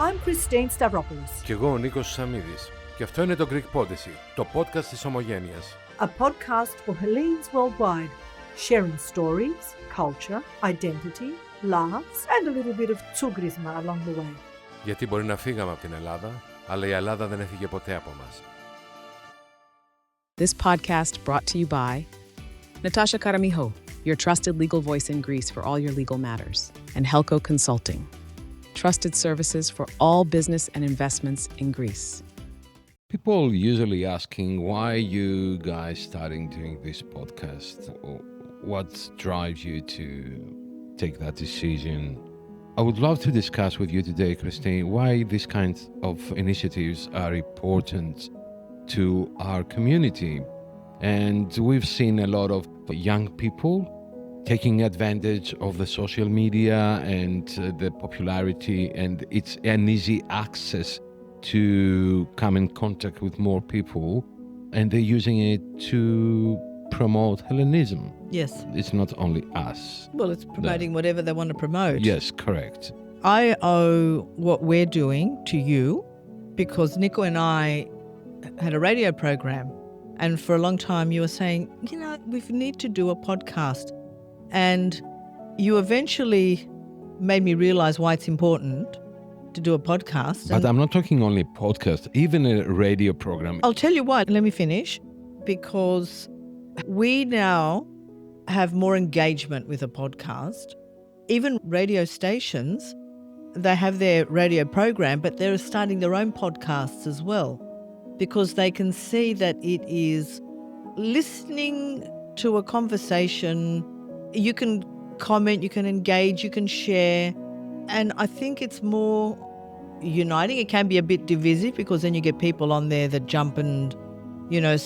I'm Christine Stavropoulos. Και εγώ ο Νίκος Σαμίδης. Και αυτό είναι το Greek Podyssey, το podcast της Ομογένειας. A podcast for Hellenes worldwide, sharing stories, culture, identity, laughs and a little bit of tsugrisma along the way. Γιατί μπορεί να φύγαμε από την Ελλάδα, αλλά η Ελλάδα δεν έφυγε ποτέ από μας. This podcast brought to you by Natasha Karamiho, your trusted legal voice in Greece for all your legal matters, and Helco Consulting, trusted services for all business and investments in Greece. People usually asking why you guys starting doing this podcast. What drives you to take that decision? I would love to discuss with you today, Christine, why these kinds of initiatives are important to our community. And we've seen a lot of young people taking advantage of the social media and the popularity, and it's an easy access to come in contact with more people, and they're using it to promote Hellenism. Yes. It's not only us. Well, it's promoting whatever they want to promote. Yes, correct. I owe what we're doing to you because Nico and I had a radio program, and for a long time you were saying, we need to do a podcast. And you eventually made me realize why it's important to do a podcast. But I'm not talking only podcast, even a radio program. I'll tell you why. Let me finish. Because we now have more engagement with a podcast. Even radio stations, they have their radio program, but they're starting their own podcasts as well, because they can see that it is listening to a conversation. You can comment, you can engage, you can share. And I think it's more uniting. It can be a bit divisive because then you get people on there that jump and,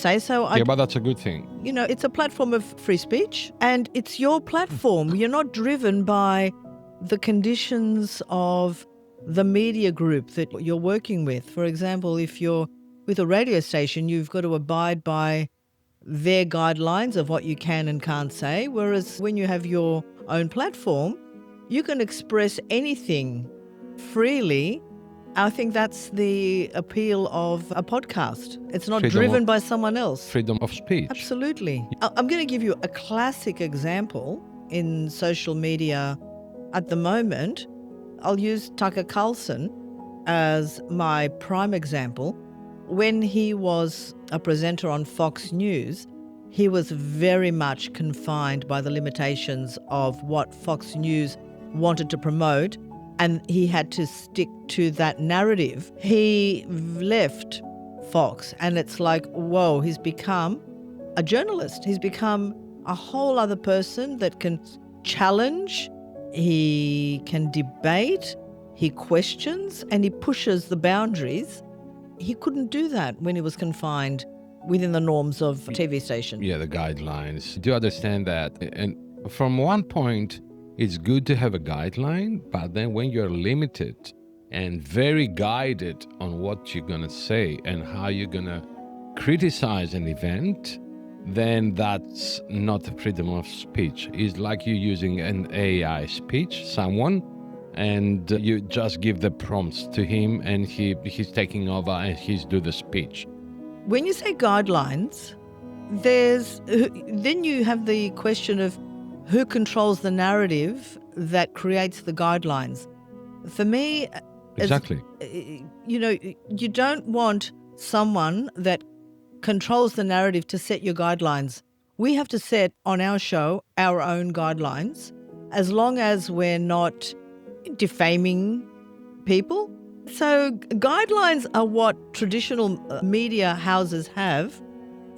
say so. Yeah, but that's a good thing. It's a platform of free speech and it's your platform. You're not driven by the conditions of the media group that you're working with. For example, if you're with a radio station, you've got to abide by their guidelines of what you can and can't say. Whereas when you have your own platform, you can express anything freely. I think that's the appeal of a podcast. It's not driven by someone else. Freedom of speech. Absolutely. I'm going to give you a classic example in social media at the moment. I'll use Tucker Carlson as my prime example. When he was a presenter on Fox News, he was very much confined by the limitations of what Fox News wanted to promote, and he had to stick to that narrative. He left Fox, and it's like, whoa, he's become a journalist. He's become a whole other person that can challenge, he can debate, he questions, and he pushes the boundaries. He couldn't do that when he was confined within the norms of a TV station. Yeah, the guidelines. Do you understand that? And from one point, it's good to have a guideline, but then when you're limited and very guided on what you're going to say and how you're going to criticize an event, then that's not freedom of speech. It's like you're using an AI speech, someone, and you just give the prompts to him and he's taking over and he's do the speech. When you say guidelines, then you have the question of who controls the narrative that creates the guidelines. For me, exactly. You don't want someone that controls the narrative to set your guidelines. We have to set on our show our own guidelines, as long as we're not defaming people. So guidelines are what traditional media houses have,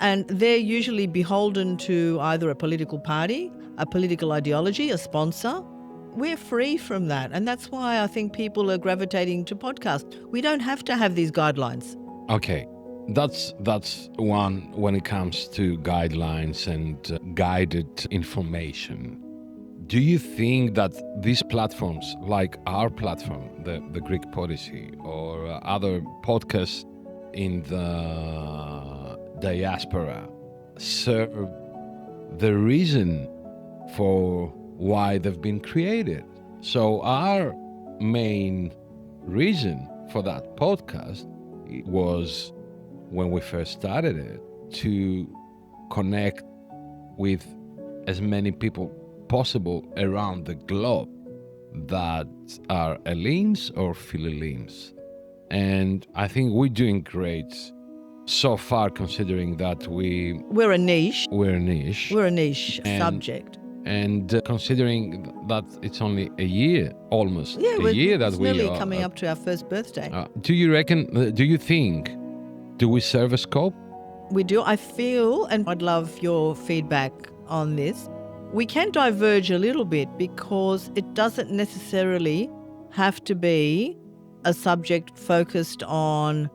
and they're usually beholden to either a political party, a political ideology, a sponsor. We're free from that, and that's why I think people are gravitating to podcasts. We don't have to have these guidelines. Okay, that's one when it comes to guidelines and guided information. Do you think that these platforms, like our platform, the Greek Podyssey, or other podcasts in the Diaspora, serve the reason for why they've been created? So our main reason for that podcast was, when we first started it, to connect with as many people possible around the globe that are Hellenes or Philhellenes. And I think we're doing great so far, considering that We're a niche. we're a niche. We're a niche And- subject. And considering that it's only a year, almost Yeah, a year that it's we nearly are. coming up to our first birthday. Do you think, do we serve a scope? We do. I feel, and I'd love your feedback on this, we can diverge a little bit because it doesn't necessarily have to be a subject focused on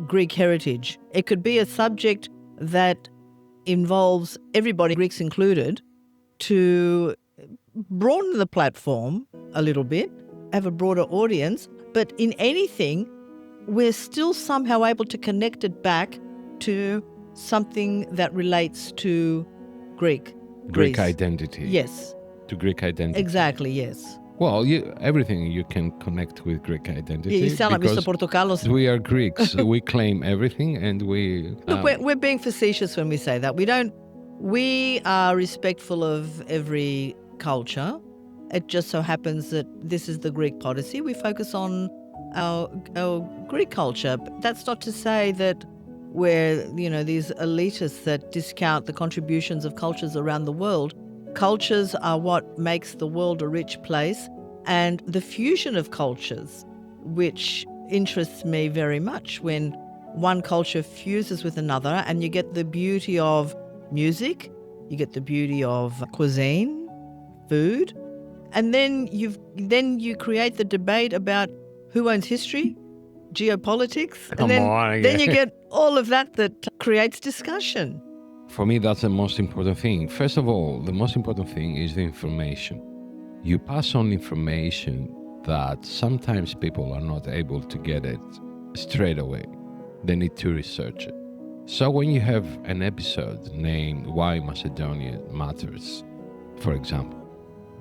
Greek heritage. It could be a subject that involves everybody, Greeks included, to broaden the platform a little bit, have a broader audience. But in anything, we're still somehow able to connect it back to something that relates to Greek. Greek Greece. identity. Yes, To Greek identity. exactly, yes. Well, everything you can connect with Greek identity. You sound like Mr. because Portokalos. we are Greeks. We claim everything, and we. Look, we're being facetious when we say that. We are respectful of every culture. It just so happens that this is the Greek Podyssey. We focus on our Greek culture. But that's not to say that we're, these elitists that discount the contributions of cultures around the world. Cultures are what makes the world a rich place, and the fusion of cultures, which interests me very much, when one culture fuses with another and you get the beauty of music, you get the beauty of cuisine, food, and then you create the debate about who owns history, geopolitics, and then you get all of that creates discussion. For me, that's the most important thing. First of all, the most important thing is the information. You pass on information that sometimes people are not able to get it straight away. They need to research it. So when you have an episode named Why Macedonia Matters, for example,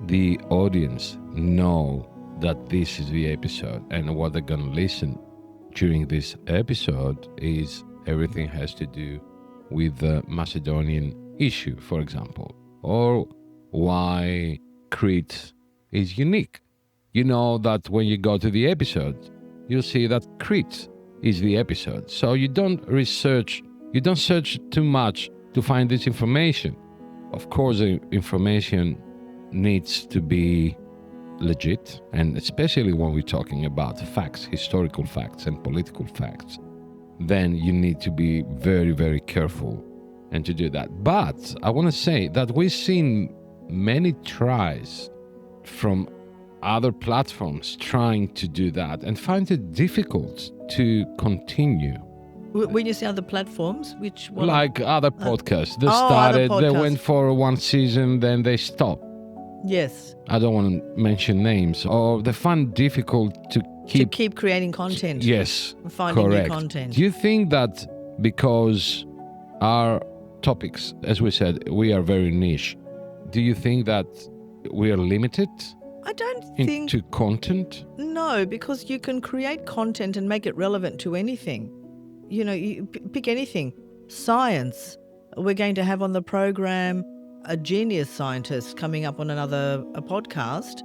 the audience know that this is the episode, and what they're going to listen during this episode is everything has to do with the Macedonian issue, for example, or why Crete is unique. You know that when you go to the episode, you'll see that Crete is the episode. So you don't search too much to find this information. Of course, the information needs to be legit, and especially when we're talking about facts, historical facts and political facts, then you need to be very, very careful and to do that. But I want to say that we've seen many tries from other platforms trying to do that and find it difficult to continue. When you say other platforms, which one? Like other podcasts. They other started, they podcasts. went for one season, then they stopped. Yes, I don't want to mention names. Or they find difficult to to keep creating content. Yes, Finding correct. new content. Do you think that because our topics, as we said, we are very niche, do you think that we are limited I don't think into content? No, because you can create content and make it relevant to anything. You pick anything. Science. We're going to have on the program a genius scientist coming up on a podcast.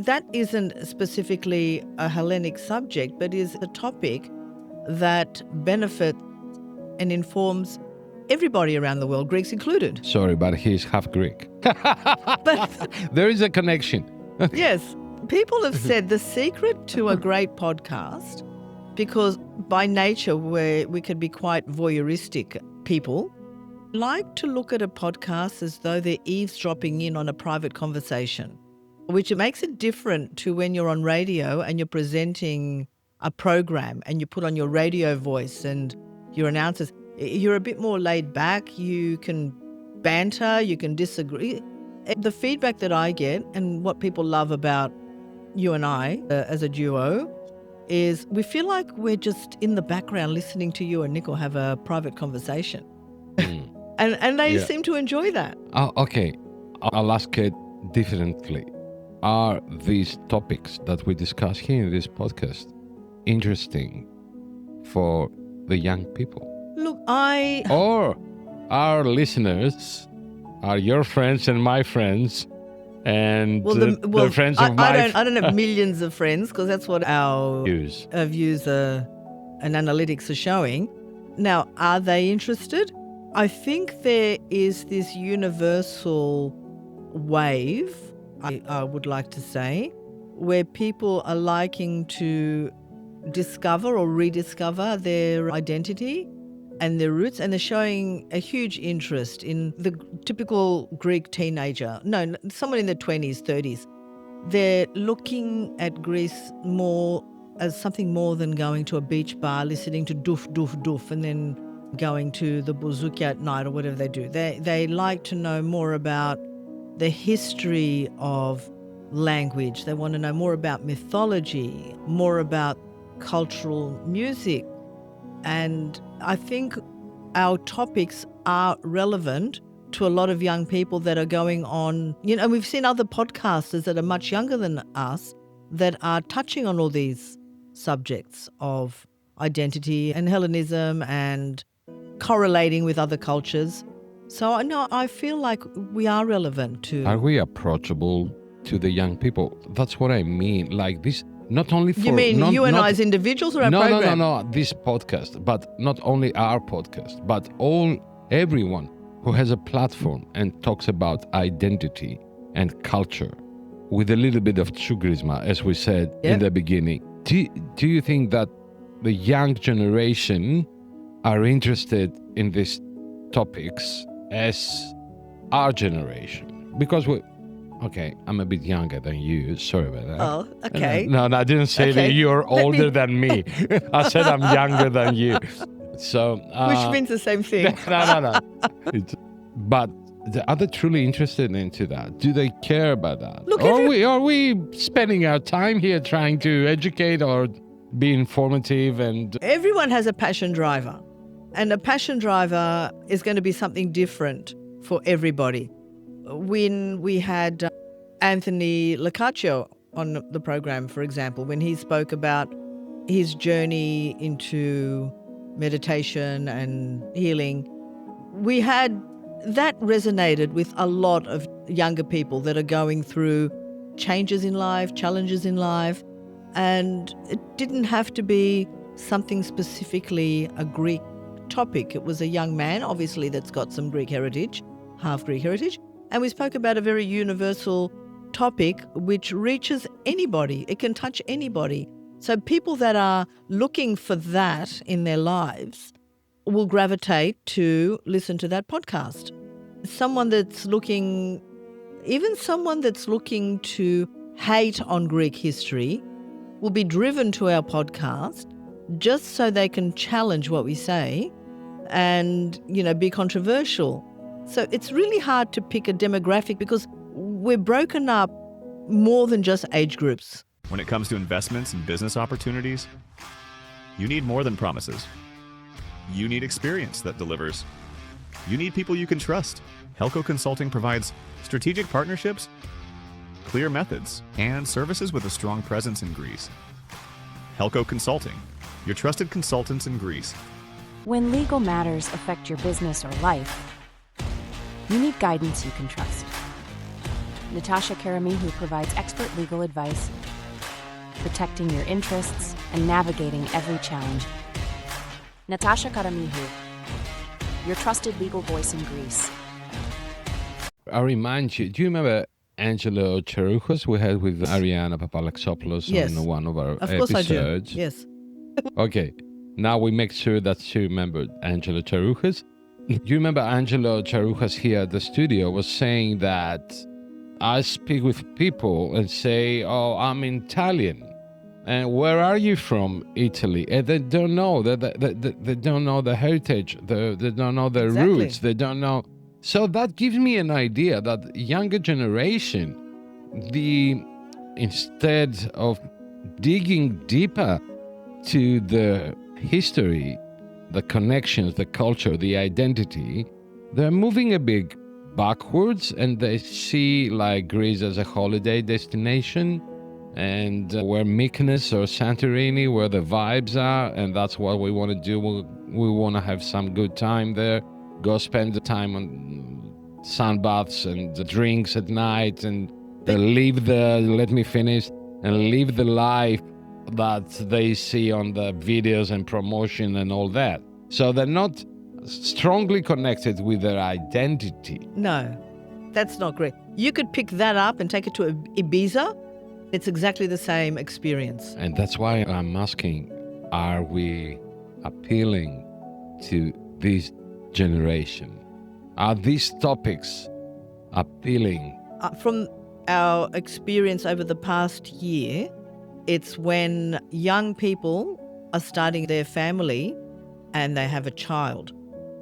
That isn't specifically a Hellenic subject, but is a topic that benefits and informs everybody around the world, Greeks included. Sorry, but he's half Greek. But There is a connection. yes, people have said the secret to a great podcast, because by nature we can be quite voyeuristic people, like to look at a podcast as though they're eavesdropping in on a private conversation, which makes it different to when you're on radio and you're presenting a program and you put on your radio voice and your announcers. You're a bit more laid back. You can banter, you can disagree. The feedback that I get and what people love about you and I as a duo is we feel like we're just in the background listening to you and Nico have a private conversation. And they seem to enjoy that. Okay, I'll ask it differently. Are these topics that we discuss here in this podcast interesting for the young people? Look, Or our listeners are your friends and my friends, and the friends of I don't have millions of friends, because that's what our views. views and analytics are showing. Now, are they interested? I think there is this universal wave, I would like to say, where people are liking to discover or rediscover their identity and their roots, and they're showing a huge interest in the typical Greek teenager. No, someone in their 20s, 30s. They're looking at Greece more as something more than going to a beach bar, listening to doof, doof, doof, and then going to the bouzouki at night or whatever they do. They like to know more about the history of language. They want to know more about mythology, more about cultural music. And I think our topics are relevant to a lot of young people that are going on, we've seen other podcasters that are much younger than us that are touching on all these subjects of identity and Hellenism and correlating with other cultures. So I feel like we are relevant to... Are we approachable to the young people? That's what I mean. Like this, not only for... You mean you and I as individuals or our program? No, this podcast, but not only our podcast, but everyone who has a platform and talks about identity and culture with a little bit of chugrisma, as we said in the beginning. Do you think that the young generation are interested in these topics as our generation? Because I'm a bit younger than you. Sorry about that. Oh, okay. No, I didn't say that you're older than me. I said I'm younger than you. So, which means the same thing. No. But are they truly interested into that? Do they care about that? Look, are we spending our time here trying to educate or be informative? And everyone has a passion driver, and a passion driver is going to be something different for everybody. When we had Anthony Locaccio on the program, for example, when he spoke about his journey into meditation and healing, that resonated with a lot of younger people that are going through changes in life, challenges in life, and it didn't have to be something specifically a Greek topic. It was a young man, obviously, that's got some Greek heritage, half Greek heritage, and we spoke about a very universal topic which reaches anybody. It can touch anybody. So people that are looking for that in their lives will gravitate to listen to that podcast. Someone that's looking to hate on Greek history will be driven to our podcast just so they can challenge what we say and, be controversial. So it's really hard to pick a demographic because we're broken up more than just age groups. When it comes to investments and business opportunities, you need more than promises. You need experience that delivers. You need people you can trust. Helco Consulting provides strategic partnerships, clear methods, and services with a strong presence in Greece. Helco Consulting, your trusted consultants in Greece. When legal matters affect your business or life, you need guidance you can trust. Natasha Karamihu provides expert legal advice, protecting your interests and navigating every challenge. Natasha Karamihu, your trusted legal voice in Greece. I remind you, do you remember Angelo Charouchos we had with Ariana Papalaxopoulos on one of our episodes? Of course I do, yes. Okay, now we make sure that she remembered Angelo Charouchos. Do you remember Angelo Charouchos here at the studio was saying that I speak with people and say, oh, I'm Italian. And where are you from, Italy? And they don't know. They don't know the heritage. They don't know the roots. They don't know. So that gives me an idea that younger generation, instead of digging deeper to the history, the connections, the culture, the identity, they're moving a bit backwards, and they see like Greece as a holiday destination, and where Mykonos or Santorini, where the vibes are, and that's what we want to do. We want to have some good time there, go spend the time on sunbaths and the drinks at night, and let me finish, and live the life that they see on the videos and promotion and all that. So they're not strongly connected with their identity. No, that's not great. You could pick that up and take it to Ibiza. It's exactly the same experience. And that's why I'm asking, are we appealing to this generation? Are these topics appealing? From our experience over the past year, it's when young people are starting their family and they have a child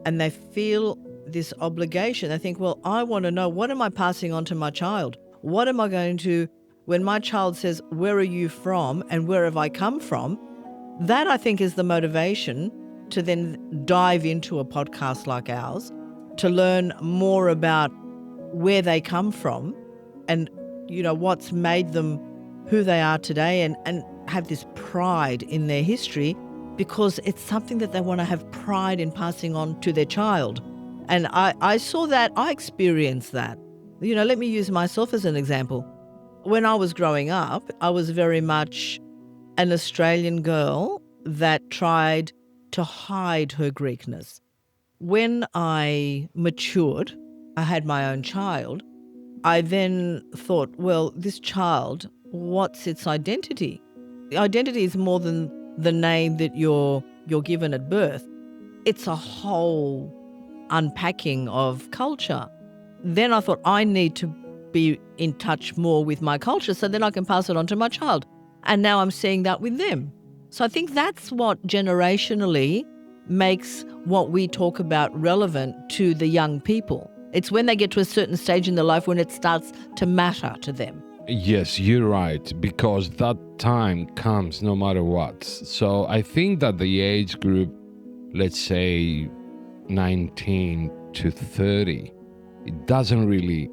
and they feel this obligation. They think, well, I want to know, what am I passing on to my child? What am I going to, when my child says, where are you from and where have I come from? That, I think, is the motivation to then dive into a podcast like ours, to learn more about where they come from and, what's made them who they are today, and have this pride in their history, because it's something that they want to have pride in passing on to their child. And I saw that, I experienced that. Let me use myself as an example. When I was growing up, I was very much an Australian girl that tried to hide her Greekness. When I matured, I had my own child, I then thought, well, this child, what's its identity? The identity is more than the name that you're given at birth. It's a whole unpacking of culture. Then I thought, I need to be in touch more with my culture so then I can pass it on to my child. And now I'm seeing that with them. So I think that's what generationally makes what we talk about relevant to the young people. It's when they get to a certain stage in their life when it starts to matter to them. Yes, you're right, because that time comes no matter what. So I think that the age group, let's say 19 to 30, it doesn't really,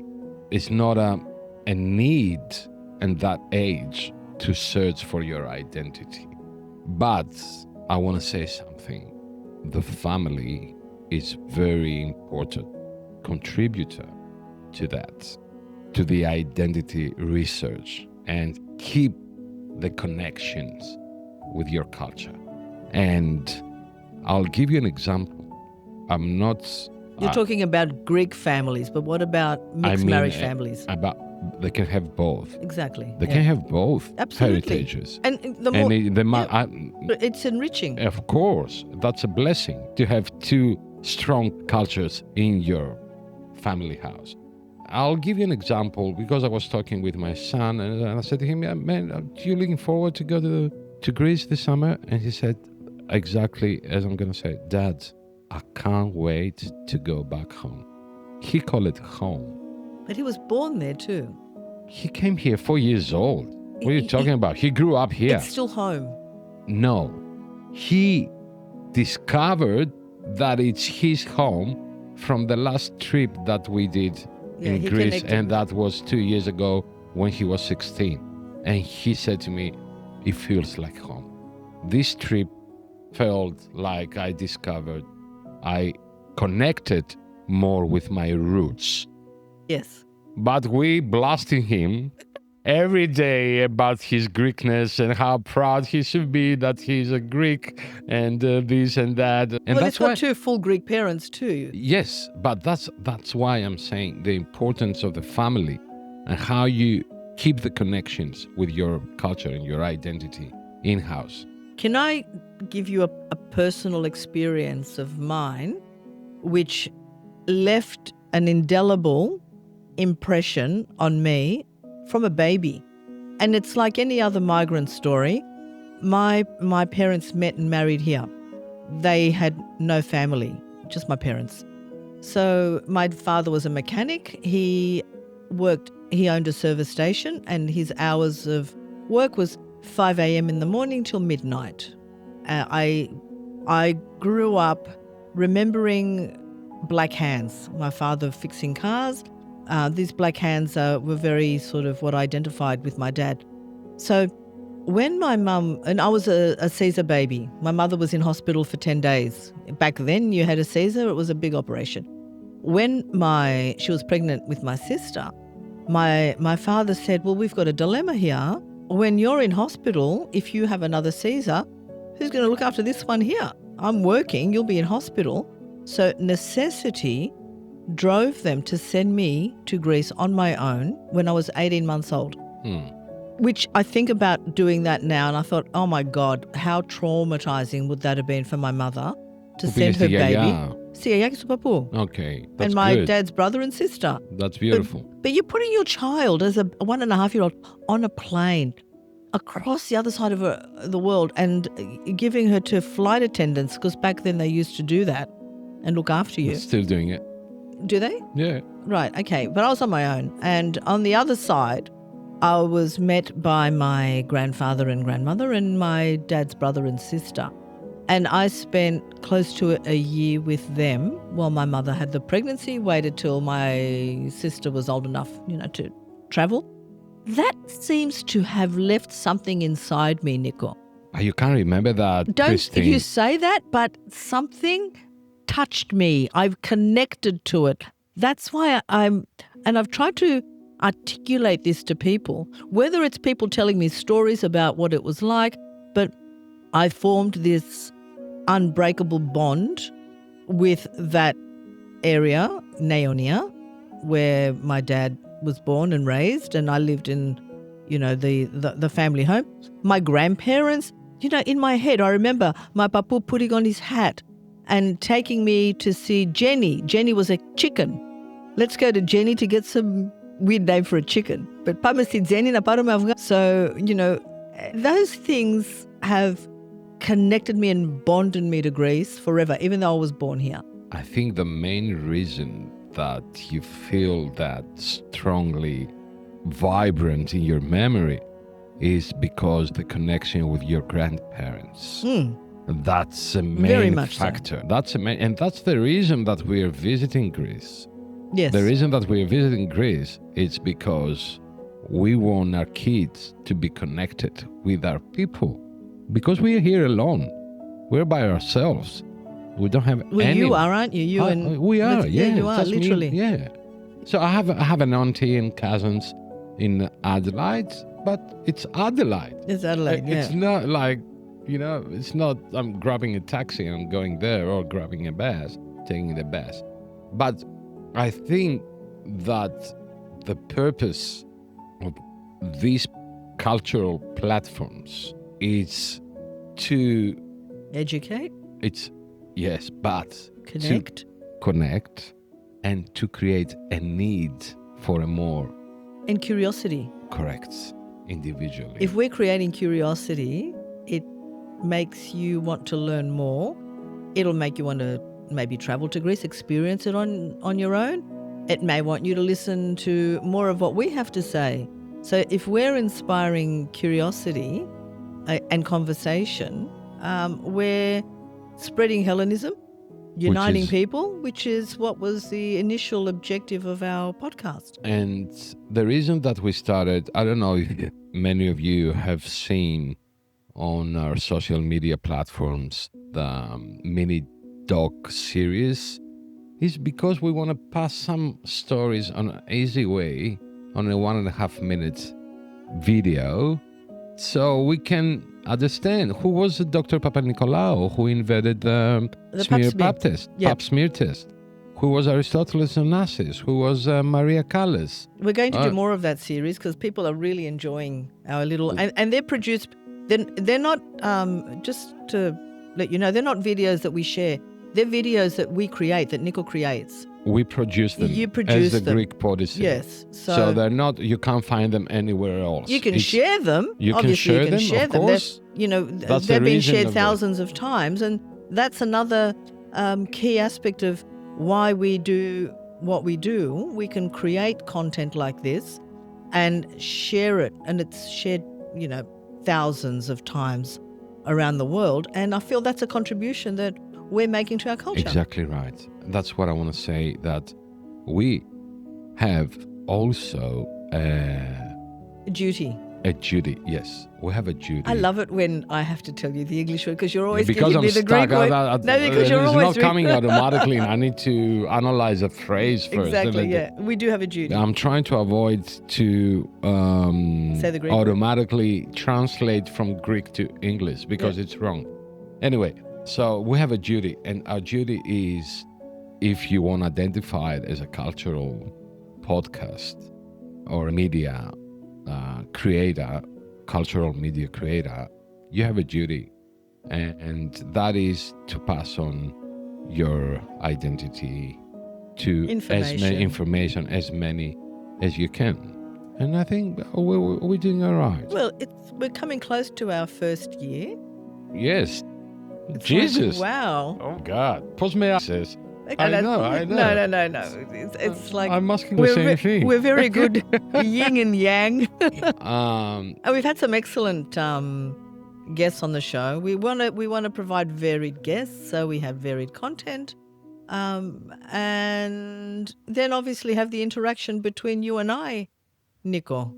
it's not a need in that age to search for your identity. But I want to say something. The family is very important contributor to that, to the identity research, and keep the connections with your culture. And I'll give you an example. I'm not... You're talking about Greek families, but what about mixed marriage families? They can have both. Exactly. They can have both. Absolutely. Heritages. And the more... it's enriching. Of course. That's a blessing to have two strong cultures in your family house. I'll give you an example, because I was talking with my son and I said to him, yeah, man, are you looking forward to go to Greece this summer? And he said, exactly as I'm going to say, Dad, I can't wait to go back home. He called it home. But he was born there too. He came here 4 years old. What are you talking about? He grew up here. It's still home. No. He discovered that it's his home from the last trip that we did in Greece, and that was 2 years ago when he was 16. And he said to me, it feels like home. This trip felt like I discovered, I connected more with my roots. Yes. But we blasting him every day about his Greekness and how proud he should be that he's a Greek and this and that. And well, it's got two full Greek parents too. Yes, but that's why I'm saying the importance of the family and how you keep the connections with your culture and your identity in-house. Can I give you a personal experience of mine which left an indelible impression on me from a baby? And it's like any other migrant story. My parents met and married here. They had no family, just my parents. So my father was a mechanic. He owned a service station, and his hours of work was 5 a.m. in the morning till midnight. I grew up remembering black hands. My father fixing cars. These black hands were very sort of what I identified with my dad. So when my mum, and I was a Caesar baby, my mother was in hospital for 10 days. Back then you had a Caesar, it was a big operation. When she was pregnant with my sister, my father said, well, we've got a dilemma here. When you're in hospital, if you have another Caesar, who's going to look after this one here? I'm working, you'll be in hospital. So necessity drove them to send me to Greece on my own when I was 18 months old. Which I think about doing that now, and I thought, oh my God, how traumatizing would that have been for my mother to send her baby. Okay, that's and my good. dad's brother and sister. That's beautiful. But you're putting your child as a 1.5-year-old on a plane across the other side of the world and giving her to flight attendants, because back then they used to do that and look after you. They're still doing it. Do they? Yeah. Right, okay. But I was on my own. And on the other side, I was met by my grandfather and grandmother and my dad's brother and sister. And I spent close to a year with them while my mother had the pregnancy, waited till my sister was old enough, to travel. That seems to have left something inside me, Nico. You can't remember that, Don't Christine. you say that, but something touched me. I've connected to it. That's why and I've tried to articulate this to people, whether it's people telling me stories about what it was like, but I formed this unbreakable bond with that area, Naonia, where my dad was born and raised, and I lived in, the family home. My grandparents, in my head, I remember my papu putting on his hat and taking me to see Jenny. Jenny was a chicken. Let's go to Jenny to get some weird name for a chicken. But so, those things have connected me and bonded me to Greece forever, even though I was born here. I think the main reason that you feel that strongly vibrant in your memory is because the connection with your grandparents. That's a Very main much so. factor. And that's the reason that we are visiting Greece. Yes. The reason that we are visiting Greece is because we want our kids to be connected with our people. Because we are here alone. We're by ourselves. We don't have any... you are, aren't you? We are, yeah. you are, That's me, literally. yeah. So I have an auntie and cousins in Adelaide, but it's Adelaide. It's Adelaide, yeah. It's not like, it's not I'm grabbing a taxi and I'm going there, or grabbing a bus, taking the bus. But I think that the purpose of these cultural platforms is to Educate, but connect. to connect and to create a need for a more And curiosity. correct individually. If we're creating curiosity, it makes you want to learn more. It'll make you want to maybe travel to Greece, experience it on your own. It may want you to listen to more of what we have to say. So if we're inspiring curiosity and conversation, we're spreading Hellenism, uniting people, which is what was the initial objective of our podcast. And the reason that we started, I don't know if many of you have seen on our social media platforms the mini doc series, is because we want to pass some stories on an easy way on a 1.5 minute video, so we can understand who was Dr. Papanikolaou, who invented the smear pap test, pap smear test, who was Aristoteles Onassis, who was Maria Callas. We're going to do more of that series because people are really enjoying our little, and they're produced. They're not just to let you know, they're not videos that we share. They're videos that we create, that Nico creates. We produce them. You produce as the them. Greek Podyssey. Yes. So they're not. You can't find them anywhere else. You can share them. You Obviously, can share them. Of course. They've been shared thousands of times, and that's another key aspect of why we do what we do. We can create content like this and share it, and it's shared, thousands of times around the world. And I feel that's a contribution that we're making to our culture. Exactly right. That's what I want to say, that we have also duty. A duty, yes. We have a duty. I love it when I have to tell you the English word because you're always because giving I'm me the stuck. Greek word. No, because you're it's always not coming automatically, and I need to analyze a phrase first. Exactly, yeah. We do have a duty. I'm trying to avoid to Say the Greek word. automatically translate from Greek to English because it's wrong. Anyway, so we have a duty, and our duty is, if you want to identify it as a cultural podcast or a media creator, cultural media creator, you have a duty, and that is to pass on your identity to as many information, as many as you can. And I think we're doing all right. Well, we're coming close to our first year. Yes. It's Jesus. like, wow. Oh, God. Post me access. Okay, I know. No. It's like I'm asking the same thing. We're very good yin and yang. Um, And we've had some excellent guests on the show. We want to provide varied guests, so we have varied content, and then obviously have the interaction between you and I, Nico.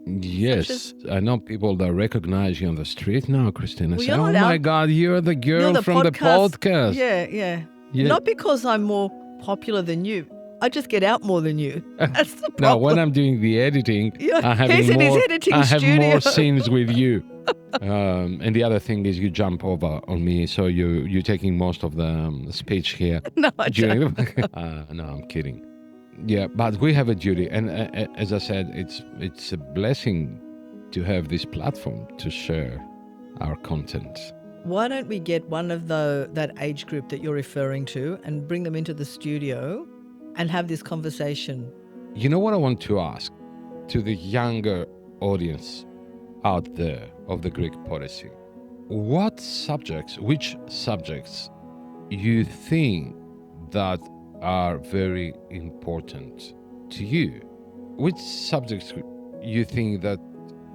Yes, I know people that recognize you on the street now, Christina. Well, Say, you're oh not my out- God, you're the girl You're the from the podcast. Yeah. Yeah. Not because I'm more popular than you. I just get out more than you. That's the problem. Now, when I'm doing the editing, Yeah, he's in his editing I have studio. more scenes with you. And the other thing is you jump over on me, so you're taking most of the speech here. No, I don't. No, I'm kidding. Yeah, but we have a duty, and as I said, it's a blessing to have this platform to share our content. Why don't we get one of that age group that you're referring to and bring them into the studio and have this conversation? You know what I want to ask to the younger audience out there of the Greek Podyssey? Which subjects you think that are very important to you? Which subjects you think that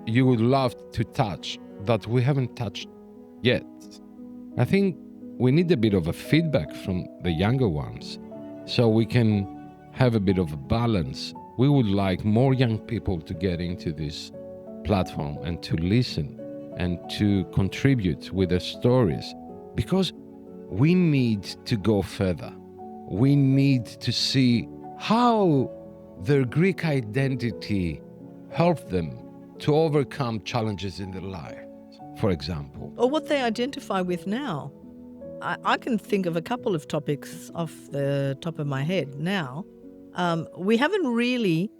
you would love to touch that we haven't touched yet? I think we need a bit of a feedback from the younger ones so we can have a bit of a balance. We would like more young people to get into this platform and to listen and to contribute with their stories, because we need to go further. We need to see how their Greek identity helped them to overcome challenges in their life, for example. Or what they identify with now. I can think of a couple of topics off the top of my head now. We haven't really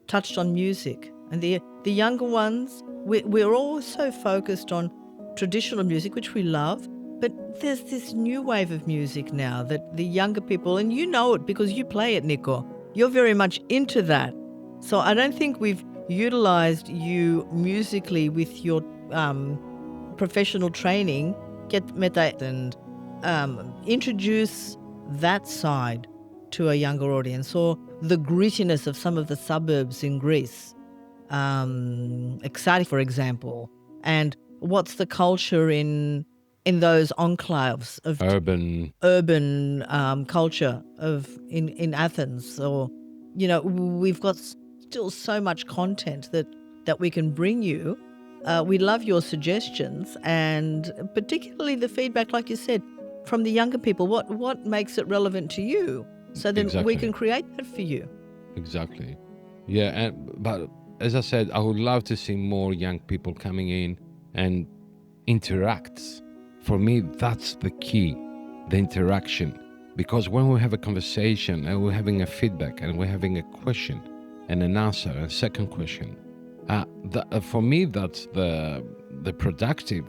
touched on music. And the younger ones, we're all so focused on traditional music, which we love, but there's this new wave of music now that the younger people, and you know it because you play it, Nico, you're very much into that. So I don't think we've utilized you musically with your professional training, get meta and introduce that side to a younger audience, or the grittiness of some of the suburbs in Greece, Exarchia, for example, and what's the culture in those enclaves of urban culture of in Athens, or we've got still so much content that we can bring you. We love your suggestions, and particularly the feedback, like you said, from the younger people. What makes it relevant to you? So then we can create that for you. Exactly. Yeah, but as I said, I would love to see more young people coming in and interact. For me, that's the key, the interaction. Because when we have a conversation and we're having a feedback and we're having a question and an answer, a second question, for me, that's the productive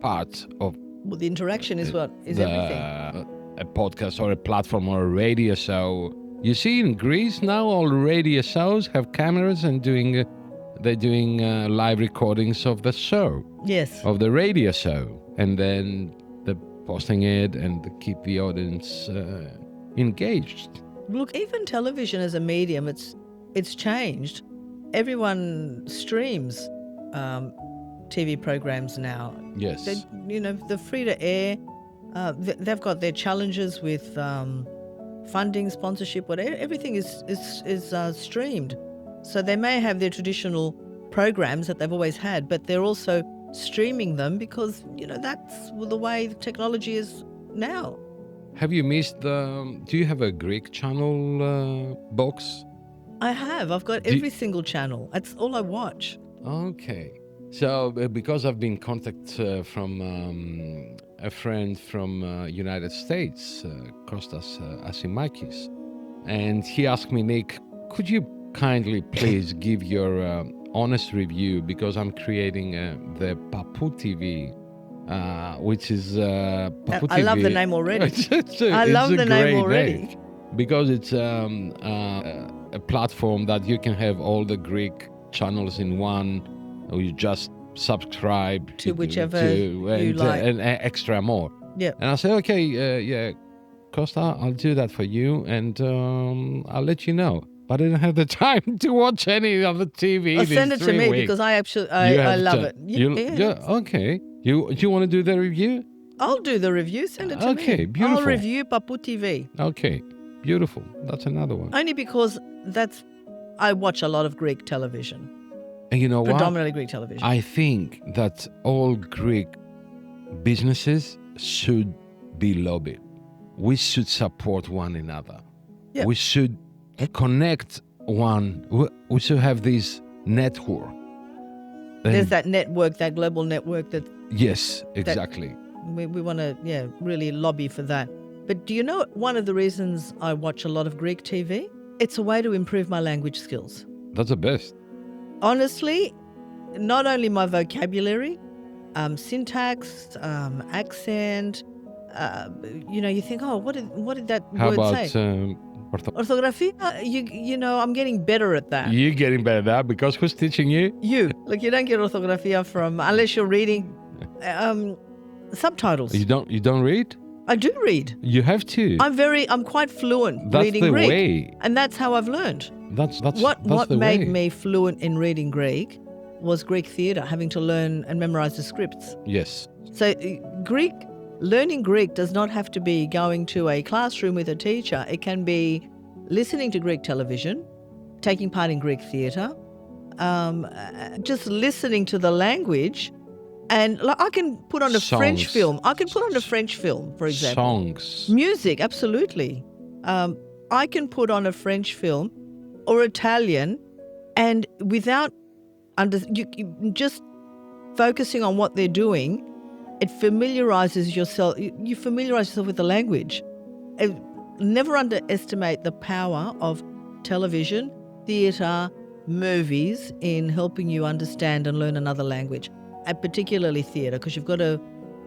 part of. Well, the interaction is what is everything. A podcast or a platform or a radio show. You see, in Greece now, all radio shows have cameras and they're doing live recordings of the show. Yes. Of the radio show, and then they're posting it and they keep the audience engaged. Look, even television as a medium, it's changed. Everyone streams TV programs now. Yes. The free to air. They've got their challenges with funding, sponsorship, whatever. Everything is streamed. So they may have their traditional programs that they've always had, but they're also streaming them because, that's the way the technology is now. Have you missed do you have a Greek channel box? I have. I've got every single channel. That's all I watch. Okay. So because I've been contacted from a friend from United States, Kostas Asimakis, and he asked me, Nick, could you kindly please give your honest review, because I'm creating the Papu TV, which is Papu TV. I love the name already. I love the name already. Because it's a platform that you can have all the Greek channels in one, or you just subscribe to whichever you like. And extra more. Yeah. And I said, okay, yeah, Costa, I'll do that for you, and I'll let you know. But I didn't have the time to watch any of the TV. Well, send it to me weeks. because I love it. Okay. You want to do the review? I'll do the review. Send it to me. Okay, beautiful. I'll review Papu TV. Okay, beautiful. That's another one. Only because I watch a lot of Greek television. And you know what? Predominantly Greek television. I think that all Greek businesses should be lobbied. We should support one another. Yep. We should connect one. We should have this network. There's that network, that global network that... Yes, exactly. We want to, really lobby for that. But do you know one of the reasons I watch a lot of Greek TV? It's a way to improve my language skills. That's the best. Honestly, not only my vocabulary, syntax, accent, you think, oh, what did that How word about, say? Orthography, I'm getting better at that. You're getting better at that because who's teaching you? You. Like, you don't get orthography unless you're reading subtitles. You don't read? I do read. You have to. I'm quite fluent reading Greek. That's the way. And that's how I've learned. That's what the made way. me fluent in reading Greek was Greek theatre, having to learn and memorize the scripts. Yes. So learning Greek does not have to be going to a classroom with a teacher. It can be listening to Greek television, taking part in Greek theatre, just listening to the language. And I can put on a French film. I can put on a French film, for example. Songs. Music, absolutely. I can put on a French film or Italian, and without just focusing on what they're doing, it familiarizes yourself. You familiarize yourself with the language. Never underestimate the power of television, theatre, movies in helping you understand and learn another language, and particularly theatre, because you've got to,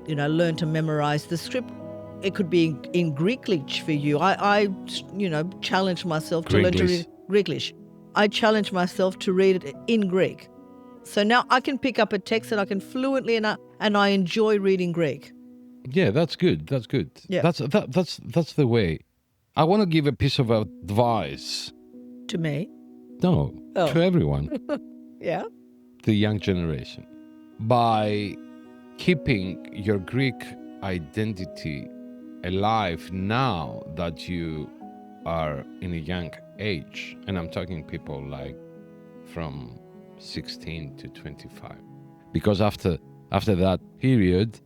learn to memorize the script. It could be in Greeklish for you. I challenge myself to learn to read Greeklish. I challenge myself to read it in Greek. So now I can pick up a text that I can fluently, and I enjoy reading Greek. Yeah, that's good. That's good. Yeah. That's the way. I want to give a piece of advice. To me? No, to everyone. Yeah. The young generation. By keeping your Greek identity alive now that you are in a young age, and I'm talking people like from 16 to 25, because after that period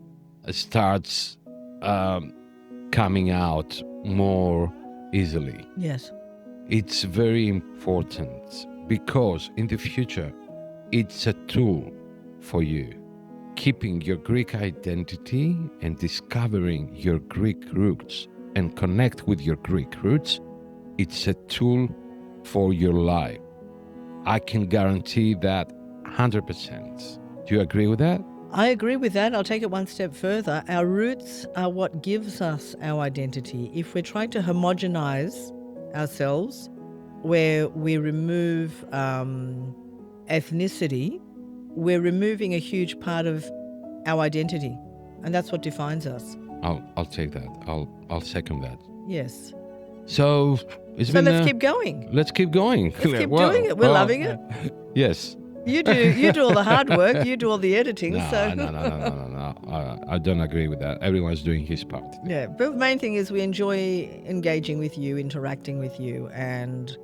starts coming out more easily. Yes. It's very important because in the future it's a tool for you. Keeping your Greek identity and discovering your Greek roots and connect with your Greek roots, it's a tool for your life. I can guarantee that 100%. Do you agree with that? I agree with that. I'll take it one step further. Our roots are what gives us our identity. If we're trying to homogenize ourselves, where we remove ethnicity, we're removing a huge part of our identity, and that's what defines us. I'll take that. I'll second that. Yes. So let's keep going. Let's keep going. Let's keep doing it. We're loving it. Yes. You do all the hard work. You do all the editing. No. I don't agree with that. Everyone's doing his part. Yeah, but the main thing is we enjoy engaging with you, interacting with you, and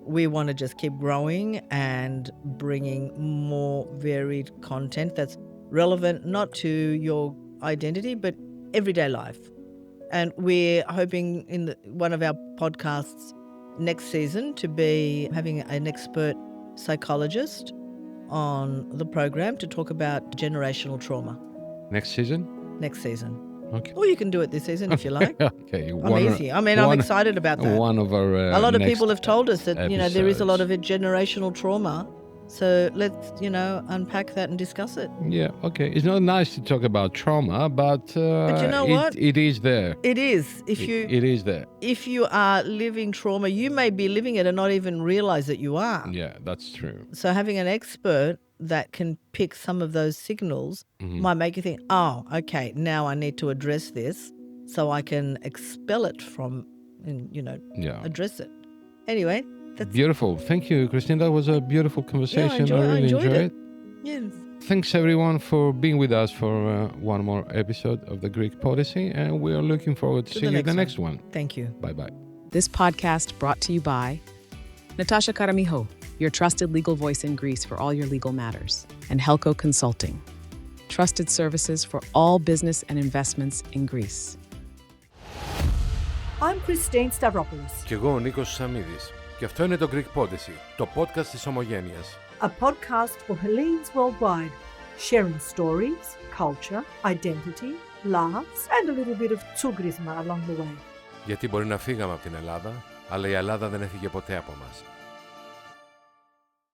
we want to just keep growing and bringing more varied content that's relevant not to your identity but everyday life. And we're hoping in one of our podcasts next season to be having an expert psychologist on the program to talk about generational trauma. Next season? Next season. Okay. Or you can do it this season if you like. Okay. I'm easy. I'm excited about that. One of our a lot of next people have told us that, there is a lot of episodes. generational trauma. So let's, unpack that and discuss it. Yeah, okay. It's not nice to talk about trauma, but you know what? It is there. It is. It is there. If you are living trauma, you may be living it and not even realize that you are. Yeah, that's true. So having an expert that can pick some of those signals might make you think, oh, okay, now I need to address this so I can expel it from, address it. Anyway, that's Beautiful. Thank you, Christine. That was a beautiful conversation. I really enjoyed enjoyed it. Yes. Thanks, everyone, for being with us for one more episode of the Greek Podyssey, and we are looking forward to seeing you in the next one. Thank you. Bye-bye. This podcast brought to you by Natasha Karamiho, your trusted legal voice in Greece for all your legal matters, and Helco Consulting, trusted services for all business and investments in Greece. I'm Christine Stavropoulos, Κι εγώ ο Νίκος Σαμίδης. Και αυτό είναι το Greek Podyssey, το podcast της Ομογένειας. a podcast for Hellenes worldwide, sharing stories, culture, identity, laughs, and a little bit of tsugrisma along the way. Γιατί μπορεί να φύγαμε από την Ελλάδα, αλλά η Ελλάδα δεν έφυγε ποτέ από μας.